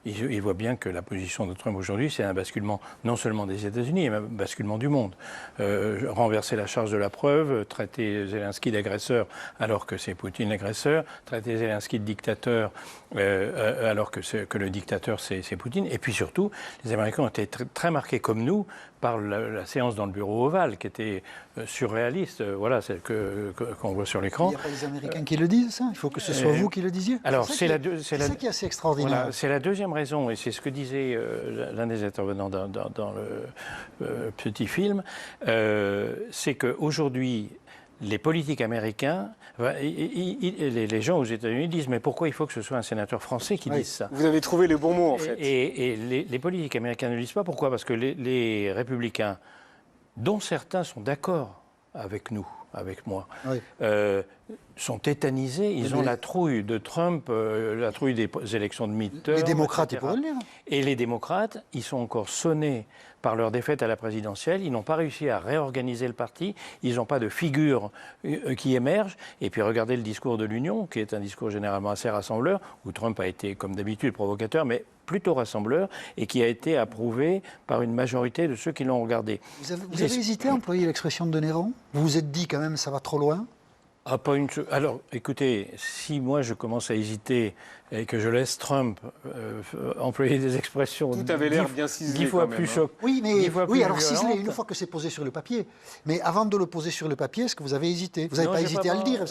il voit bien que la position de Trump aujourd'hui, c'est un basculement non seulement des États-Unis, mais un basculement du monde. Renverser la charge de la preuve, traiter Zelensky d'agresseur alors que c'est Poutine l'agresseur, traiter Zelensky de dictateur alors que le dictateur c'est Poutine. Et puis surtout, les Américains ont été très marqués comme nous par la séance dans le bureau ovale qui était surréaliste, voilà, celle qu'on voit sur l'écran. Il n'y a pas les Américains qui le disent, ça? Il faut que ce soit vous qui le disiez. Alors c'est ça qui est assez extraordinaire. Voilà, c'est la deuxième raison, et c'est ce que disait l'un des intervenants dans le petit film, c'est qu'aujourd'hui, les politiques américains, les gens aux États-Unis disent mais pourquoi il faut que ce soit un sénateur français qui dise ça? Vous avez trouvé les bons mots en fait. Et les politiques américains ne le disent pas. Pourquoi? Parce que les républicains, dont certains sont d'accord avec nous, avec moi, sont tétanisés. Ils ont la trouille de Trump, la trouille des élections de midterm. Les démocrates, ils pourraient le lire. Et les démocrates, ils sont encore sonnés par leur défaite à la présidentielle. Ils n'ont pas réussi à réorganiser le parti. Ils n'ont pas de figure qui émerge. Et puis regardez le discours de l'Union, qui est un discours généralement assez rassembleur, où Trump a été, comme d'habitude, provocateur, mais plutôt rassembleur, et qui a été approuvé par une majorité de ceux qui l'ont regardé. Vous avez hésité à employer l'expression de Néron? Vous vous êtes dit quand même ça va trop loin? Ah, pas une... Alors, écoutez, si moi je commence à hésiter et que je laisse Trump employer des expressions tout avait l'air bien ciselé 10 fois quand même, plus choc. Oui, mais alors ciselé violentes. une fois que c'est posé sur le papier. Mais avant de le poser sur le papier, est-ce que vous avez hésité? Vous n'avez pas hésité à le dire?